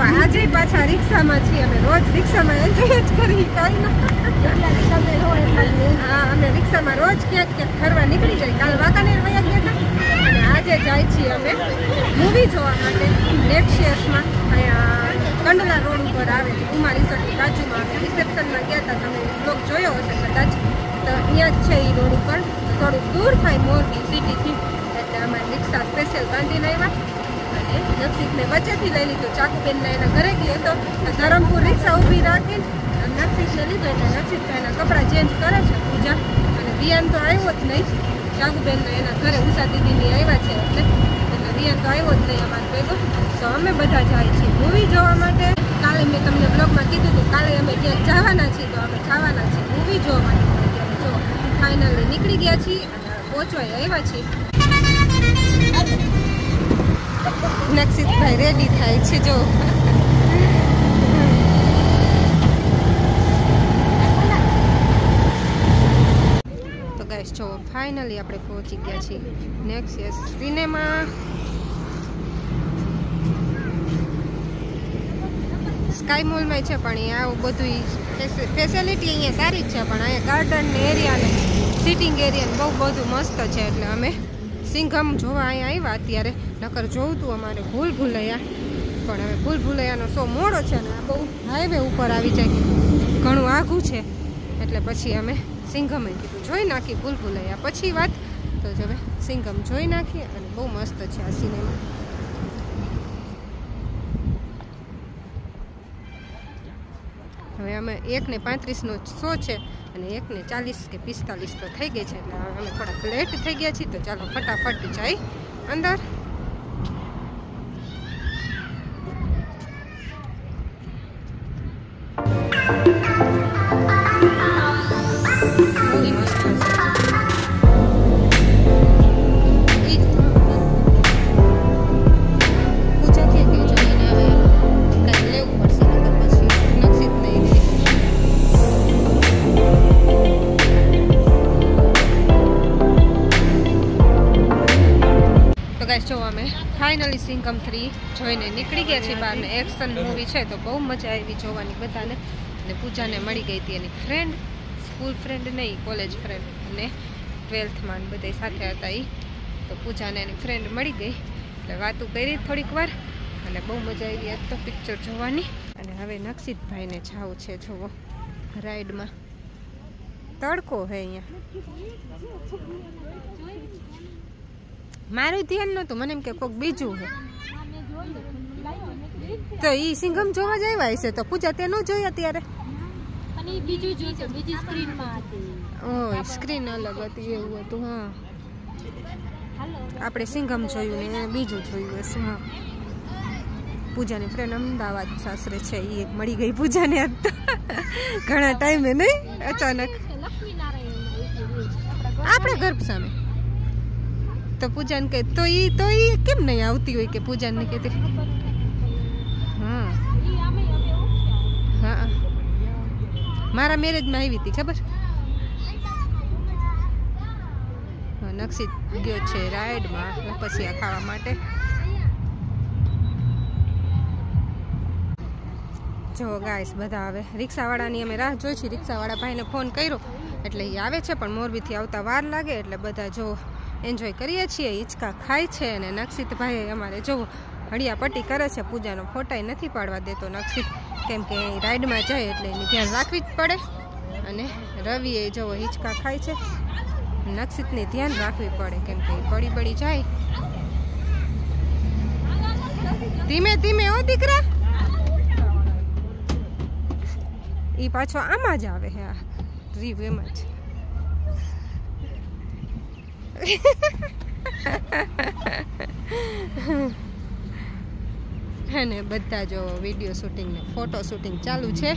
આજે પાછા રિક્ષામાં છીએ અમે રોજ રિક્ષામાં એન્જોય જ કરી કાંઈ હા અમે રિક્ષામાં રોજ ક્યાંક ક્યાંક ફરવા નીકળી જાય કાલ વાંકાનેર વયા ગયા હતા અને આજે જાય છીએ અમે મૂવી જોવા માટે નેક્સ્ટમાં અહીંયા કંડલા રોડ ઉપર આવે ઉમા રિસોર્ટની બાજુમાં રિસેપ્શનમાં ગયા હતા તમે બ્લોગ જોયો હશે કદાચ તો અહીંયા જ છે એ રોડ ઉપર થોડુંક દૂર થાય મોરબી સિટીથી એટલે અમારે રિક્ષા સ્પેશિયલ બાંધીને આવ્યા અને નક્ષિતને વચ્ચેથી લઈ લીધું ચાકુબેનને એના ઘરે ગયો તો ધરમપુર રિક્ષા ઊભી રાખીને નક્ષિતને લીધો એટલે નક્ષિતભાઈના કપડાં ચેન્જ કરે છે પૂજા અને વિયાન તો આવ્યો જ નહીં ચાકુબેનને એના ઘરે ઉષા દીદીની આવ્યા છે એટલે વિયાન તો આવ્યો જ નહીં અમારે ભેગો તો અમે બધા જાય છીએ મૂવી જોવા માટે કાલે મેં તમને બ્લોગમાં કીધું હતું કાલે અમે ક્યાંક જવાના છીએ તો અમે જવાના છીએ મૂવી જોવા માટે જો ફાઇનલી નીકળી ગયા છીએ અને પહોંચવા આવ્યા છીએ નક્ષિતભાઈ રેડી થાય છે જો તો ગાઈસ જો ફાઇનલી આપણે પહોંચી ગયા છીએ નેક્સટ સિનેમા સ્કાય મોલમાં છે પણ અહીંયા આવું બધું ફેસિલિટી અહીંયા સારી જ છે પણ અહીંયા ગાર્ડન ને એરિયા ને સિટિંગ એરિયા બહુ બધું મસ્ત છે એટલે અમે સિંઘમ જોવા અહીંયા આવ્યા અત્યારે નકર જોવું હતું અમારે ભૂલ ભૂલૈયા પણ હવે ભૂલ ભૂલૈયાનો શો મોડો છે ને આ બહુ હાઈવે ઉપર આવી જાય ઘણું આઘું છે એટલે પછી અમે સિંઘમે કીધું જોઈ નાખી ભૂલ ભૂલૈયા પછી વાત તો હવે સિંઘમ જોઈ નાખીએ અને બહુ મસ્ત છે આ સિનેમા હવે અમે 1:35નો શો છે અને 1:40 કે 45 તો થઈ ગઈ છે એટલે અમે થોડાક લેટ થઈ ગયા છીએ તો ચાલો ફટાફટ જઈ અંદર જો અમે ફાઇનલી સિંઘમ 3 જોઈને નીકળી ગયા છીએ બહાર ને એક્શન મૂવી છે તો બહુ મજા આવી જોવાની બધાને અને પૂજાને મળી ગઈ હતી એની ફ્રેન્ડ સ્કૂલ ફ્રેન્ડ નહીં કોલેજ ફ્રેન્ડ અને 12થમાં બધા સાથે હતા એ તો પૂજાને એની ફ્રેન્ડ મળી ગઈ એટલે વાતો કરી થોડીક વાર અને બહુ મજા આવી આજ તો પિક્ચર જોવાની અને હવે નક્ષિતભાઈને જાવું છે જોવો રાઈડમાં તડકો હે અહીંયા મારું ધ્યાન નહોતું મને એમ કે કોઈક બીજું હે તો ઈ સિંઘમ જોવા જ આવ્યા હશે તો પૂજા તે ન જોયા ત્યારે અને બીજું જોયું બીજી સ્ક્રીનમાં હતી ઓય સ્ક્રીન અલગ હતી એવું હતું હા આપણે સિંઘમ જોયું ને બીજું જોયું હશે હા પૂજાની ફ્રેન્ડ અમદાવાદ સાસરે છે એ મળી ગઈ પૂજાને ઘણા ટાઈમે નહીં અચાનક આપણે ઘર સામે તો પૂજાને કહે તો એ કેમ નહીં આવતી હોય કે પૂજાને કહેતી હા હા મારા મેરેજમાં આવી હતી ખબર નક્ષિત ગયો છે રાઈડમાં લપસિયા ખાવા માટે જો ગાઈસ બધા આવે રિક્ષાવાળાની અમે રાહ જોઈ છીએ રિક્ષાવાળા ભાઈને ફોન કર્યો એટલે એ આવે છે પણ મોરબીથી આવતા વાર લાગે એટલે બધા જો એન્જોય કરીએ છીએ હિંચકા ખાય છે અને નક્ષિતભાઈ અમારે જો હળિયા પટ્ટી કરે છે પૂજાનો ફોટાય નથી પાડવા દેતો નક્ષિત કેમ કે રાઈડમાં જાય એટલે એની ધ્યાન રાખવી જ પડે અને રવિ એ જો હિંચકા ખાય છે નક્ષિતને ધ્યાન રાખવી પડે કેમ કે પડી પડી જાય ધીમે ધીમે ઓ દીકરા એ પાછો આમાં જ આવે હે આ રીવ એમાં જ અને બધા જો વિડીયો શૂટિંગ ને ફોટો શૂટિંગ ચાલુ છે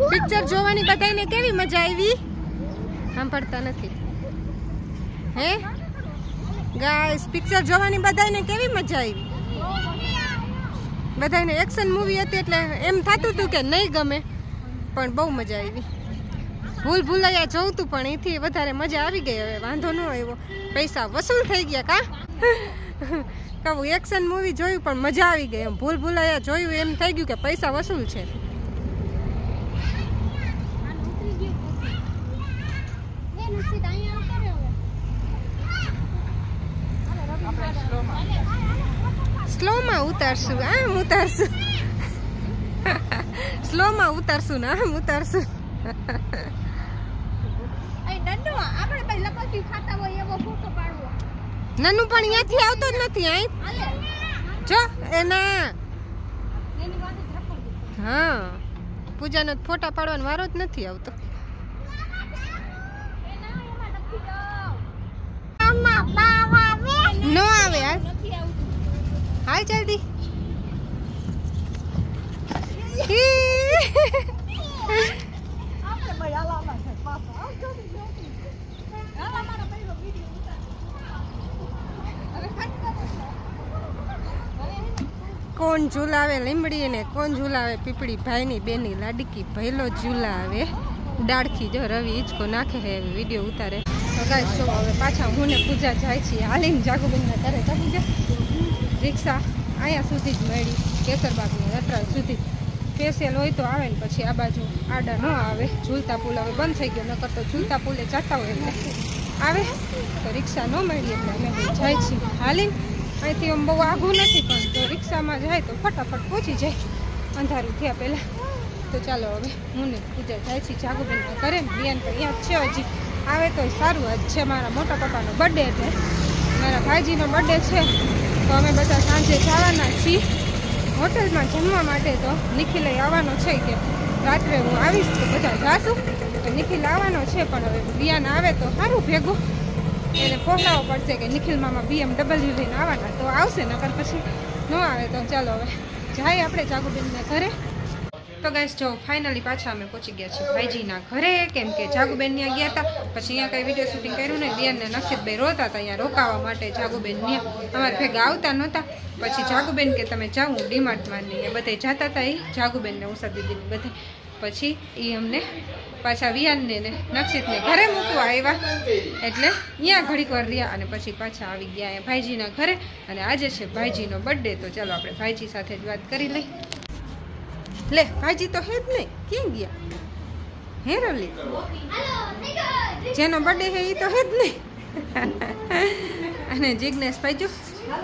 પિક્ચર જોવાની બધાને કેવી મજા આવી સાંભળતા નથી હે ગાઈસ પિક્ચર જોવાની બધાને કેવી મજા આવી બધાને એક્શન મૂવી હતી એટલે એમ થતું હતું કે નહીં ગમે પણ બહુ મજા આવી ભૂલ ભૂલાયા જોઉં તું પણ એથી વધારે મજા આવી ગઈ હવે વાંધો ન આવ્યો પૈસા વસૂલ થઈ ગયા કા કહું એક્શન મૂવી જોયું પણ મજા આવી ગઈ એમ ભૂલ ભૂલાયા જોયું એમ થઈ ગયું કે પૈસા વસૂલ છે સ્લોમાં ઉતારશું આમ ઉતારશું સ્લોમાં ઉતારશું ને આમ ઉતારશું નાનું પણ અહીંયાથી આવતો જ નથી અહીં જો એના હા પૂજાનો ફોટા પાડવાનો વારો જ નથી આવતો નો આવે હાલ જલ્દી કોણ ઝુલાવે લીમડી ને કોણ ઝુલાવે પીપળી ભાઈની બેની લાડકી ભૈલો ઝુલાવે ડાળખી જો રવિ ઈચકો નાખે હે વિડીયો ઉતારે તો ગાઈસ જો હવે પાછા હું ને પૂજા જાય છીએ હાલીને જાગુબેનના ઘરે જવું છે રિક્ષા અહીંયા સુધી જ મળી કેસરબાગની યાત્રા સુધી સ્પેશિયલ હોય તો આવે ને પછી આ બાજુ આડા ન આવે ઝૂલતા પુલ હવે બંધ થઈ ગયો નકર તો ઝૂલતા પુલે જતા હોય એટલે આવે તો રિક્ષા ન મળી એટલે અમે જાય છીએ હાલીને અહીંથી આમ બહુ આઘું નથી પણ તો રિક્ષામાં જાય તો ફટાફટ પહોંચી જાય અંધારું થયા પહેલાં તો ચાલો હવે હું ને પૂજા જાય છે જાગુબેનના ઘરે બિયાન તો અહીંયા જ છે હજી આવે તો સારું આજ છે મારા મોટા પપ્પાનો બર્થડે એટલે મારા ભાઈજીનો બર્થડે છે તો અમે બધા સાંજે જવાના છીએ હોટલમાં જમવા માટે તો નિખિલ આવવાનો છે કે રાત્રે હું આવીશ તો બધા જાશું તો નિખિલ આવવાનો છે પણ હવે બિયાન આવે તો સારું ભેગું એને પહોંચાડવો પડશે કે નિખિલ મામા BMW લઈને આવવાના તો આવશે નકર પછી ન આવે તો ચાલો હવે જાય આપણે જાગુબેનના ઘરે તો ગાઈસ જો ફાઇનલી પાછા અમે પહોંચી ગયા છીએ ભાઈજીના ઘરે કેમ કે જાગુબેન ત્યાં ગયા હતા પછી અહીંયા કંઈ વિડીયો શૂટિંગ કર્યું ને બિયાનને નક્ષિતભાઈ રોતા હતા અહીંયા રોકાવા માટે જાગુબેન ત્યાં અમારે ભેગા આવતા નહોતા પછી જાગુબેન કે તમે જાઓ ડીમાર્ટમાં ને બધે જતા હતા એ જાગુબેનને ઉષા દીદીને બધે પછી એ અમને પાછા વિયાનને ને નક્ષિતને ઘરે મૂકવા આવ્યા એટલે અહીંયા ઘડીક વાર રહ્યા અને પછી પાછા આવી ગયા અહીંયા ભાઈજીના ઘરે અને આજે છે ભાઈજીનો બર્થડે તો ચાલો આપણે ભાઈજી સાથે જ વાત કરી લઈ લે ભાઈજી તો હે જ નહીં ક્યાં ગયા હે રવલી જેનો બર્થડે હે એ તો હે જ નહીં અને જિજ્ઞેશભાઈ જો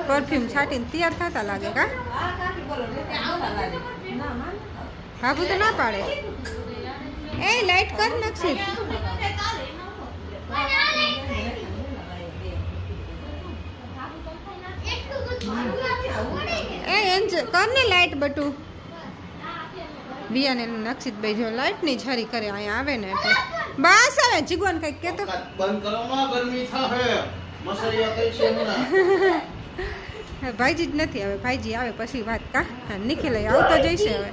પરફ્યુમ છાંટીને તૈયાર થતા લાગે કા બાબુ તો ના પાડે એ લાઈટ કર નક્ષિત એ એન્જ કર ને લાઈટ બટુ બિયાને નક્ષિતભાઈ જો લાઈટ ની છરી કરે અહીંયા આવે ને એટલે બસ આવે જીગવાન કઈક કેતો બંધ કરો માં ગરમી થાહે મસરિયા કઈ છે ના ભાઈજી જ નથી હવે ભાઈજી આવે પછી વાત કા નિખિલ આવતો જઈશે હવે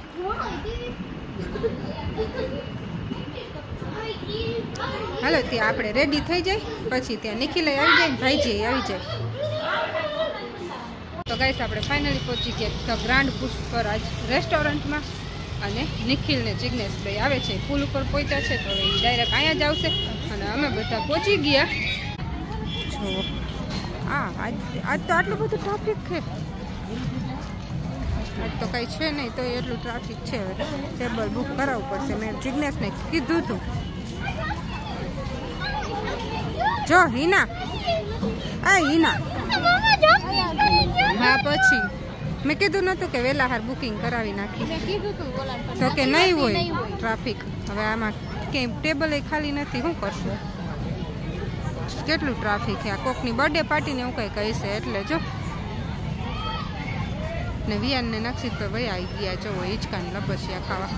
હાલો ત્યાં આપણે રેડી થઈ જાય પછી ત્યાં નિખિલ આવી જાય ને ભાઈજી આવી જાય તો ગાઈસ આપણે ફાઇનલી પહોંચી ગયા તો ગ્રાન્ડ પુષ્પરાજ રેસ્ટોરન્ટમાં અને નિખિલ ને જિજ્ઞેશભાઈ આવે છે પુલ ઉપર પહોંચ્યા છે તો એ ડાયરેક્ટ અહીંયા જ આવશે અને અમે બધા પહોંચી ગયા જો આજ તો આટલું બધું ટ્રાફિક છે આજ તો કંઈ છે નહીં તો એટલું ટ્રાફિક છે હવે ટેબલ બુક કરાવવું પડશે મેં જિજ્ઞેશને કીધું હતું જો હિના આ હિના હા પછી મેં કીધું નહોતું કે વહેલા હાર બુકિંગ કરાવી નાખી તો કે નહીં હોય ટ્રાફિક હવે આમાં ક્યાંય ટેબલ ખાલી નથી શું કરશું કેટલું ટ્રાફિક છે આ કોકની બર્થડે પાર્ટીને એવું કંઈ કહીશે એટલે જો ને વિયાન ને નક્ષિત તો ભાઈ આવી ગયા જો હિંચકાને લપસિયા ખાવા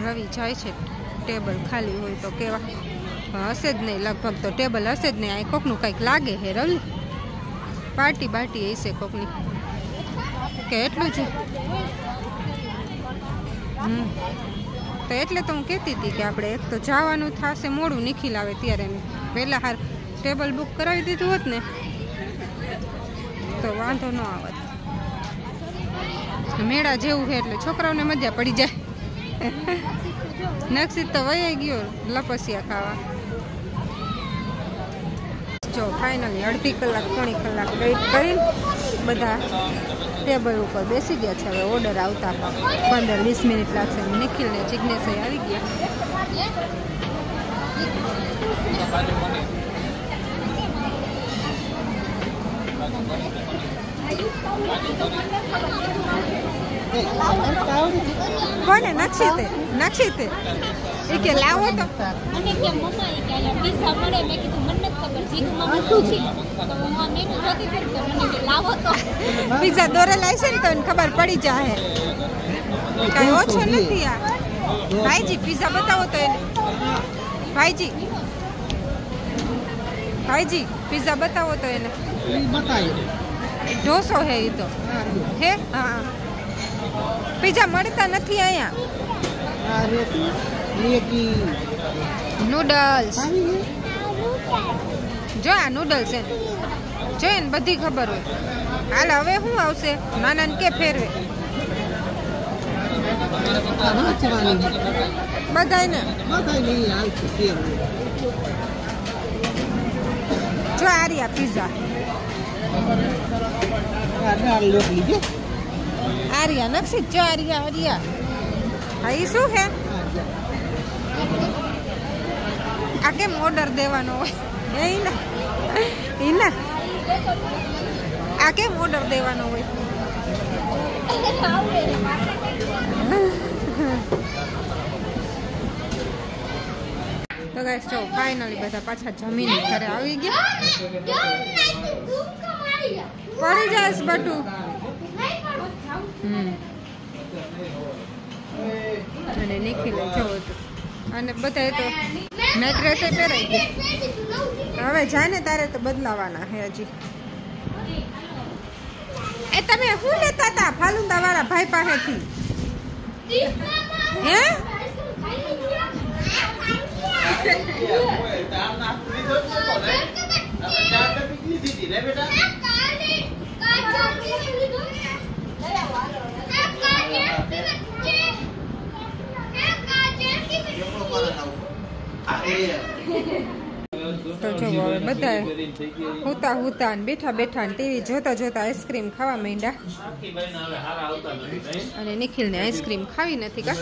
રવિ જાય છે ટેબલ ખાલી હોય તો કેવા હશે જ નહીં લગભગ તો ટેબલ હશે જ નહીં આ કોકનું કંઈક લાગે હે રવિ પાર્ટી બાર્ટી હશે કોકની કે એટલું છે તો એટલે તો હું કહેતી હતી કે આપણે એક તો જવાનું થશે મોડું નિખિલ આવે ત્યારે પહેલાં હાર ટેબલ બુક કરાવી દીધું હોત ને તો વાંધો ન આવત મેળા જેવું છે એટલે છોકરાઓને મજા પડી જાય નક્ષિત તો વહી ગયો લપસિયા ખાવા. જો ફાઇનલી અડધી કલાક પોણી કલાક વેઇટ કરીને બધા ટેબલ ઉપર બેસી ગયા છે. હવે ઓર્ડર આવતા 15-20 મિનિટ લાગશે. નિખિલ ને જિજ્ઞેશ આવી ગયા. કોને? નક્ષિતે એ કે લાવો તો અને કે મમ્મા એ કે અહીંયા પીઝા મળે. મેં કીધું મને નથી ખબર, જીતમાં પૂછી તો હું મેનુ જોતી હતી તો મને કે લાવો તો. પિઝા દોરેલા હશે ને તો એને ખબર પડી જાય. કઈ ઓછો નથી આ. ભાઈજી પિઝા બતાવો તો એને. ભાઈજી પિઝા બતાવો તો એને. ઢોસો હે એ તો હે. હા પિઝા મળતા નથી અહીંયા. નૂડલ્સ જો આ નૂડલ્સ છે જો એને બધી ખબર હોય. હાલ હવે શું આવશે? નાના ને કે ફેરવે બધાને. જો આ રહ્યા પિઝા. આર્યા નક્ષિત જો આર્યા. હા એ શું હે? આ કેમ ઓર્ડર દેવાનો હોય? એના આ કેમ ઓર્ડર દેવાનો હોય? તો ગાઈસ જો ફાઇનલી બધા પાછા જમીને ઘરે આવી ગયા. પડી જાયસ બટુ. અને નિખિલ જવો તો અને બધા તો મેટ્રેસ પહેરાઈ ગયા. હવે જાય ને તારે તો બદલાવાના હે હજી. એ તમે શું લેતા હતા ફાલુદા વાળા ભાઈ પાસેથી? હે તો જો હવે બધા હુતા ને બેઠા ને ટીવી જોતા આઈસ્ક્રીમ ખાવા માંડ્યા. અને નિખિલ ને આઈસ્ક્રીમ ખાવી નથી કા?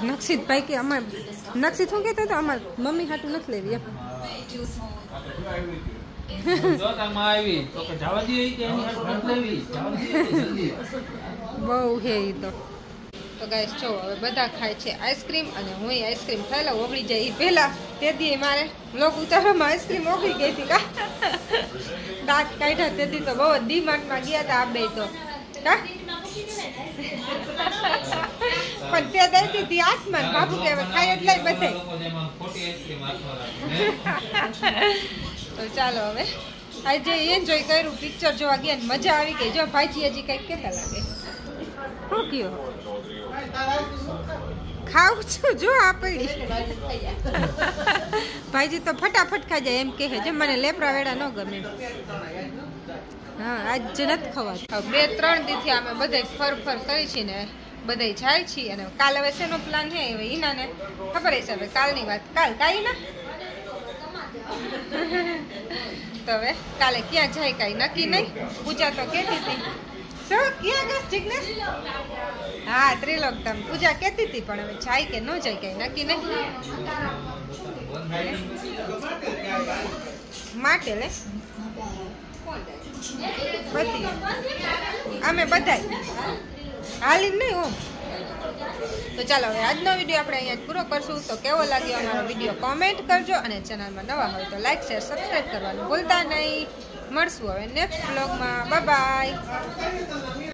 નક્ષિત ભાઈ કે અમાર નક્ષિત શું કહેતો હતો? અમાર મમ્મી હાટું નથી લેવી એમ. બહુ હે ઈ તો ગાઈસ જો હવે બધા ખાય છે આઈસ્ક્રીમ. અને હું આઈસ્ક્રીમ ખાઈ લઉં ઓગળી જાય પહેલા. તે દી મારે લોક ઉતારવામાં આઈસ્ક્રીમ ઓગળી ગઈ હતી કા? દાંત કાઢ્યા તે દી તો બહુ ડીમાર્ટમાં ગયા હતા આ બે તો કા? પણ તે દઈ હતી હાથમાં. બાબુ કે હવે ખાય એટલે બધે. તો ચાલો હવે આજે એન્જોય કર્યું. પિક્ચર જોવા ગયા ને મજા આવી ગઈ. જો ભાઈજી હજી કંઈક કેતા લાગે. શું કયો? ખાવ છું જો આ પડી. ભાઈજી તો ફટાફટ ખાઈ જાય એમ કહે છે. મને લેપરા વેડા ન ગમે. હા આજ નથી ખવાતું. 2-3 દીથી અમે બધા ફર કરી છીએ ને બધા જાય છીએ. અને કાલ હવે શેનો પ્લાન છે હવે ઈનાને ખબર હશે. હવે કાલની વાત કાલ ના તો હવે કાલે ક્યાં જાય કાંઈ નક્કી નહીં. પૂજા તો કહેતી હતી. શું ક્યાં ગસ જિગ્નેશ? હા ત્રિલોકધામ પૂજા કહેતી હતી. પણ હવે જાય કે ન જાય કાંઈ નક્કી નહીં. માટે લે બધી અમે બધા હાલી નહીં ઓમ. તો ચાલો હવે આજનો વિડીયો આપણે અહીંયા પૂરો કરશું. તો કેવો લાગ્યો અમારો વિડીયો કોમેન્ટ કરજો. અને ચેનલમાં નવા હોય તો લાઈક શેર સબસ્ક્રાઈબ કરવાનું ભૂલતા નહીં. મળશું હવે નેક્સ્ટ બ્લોગમાં. બાય.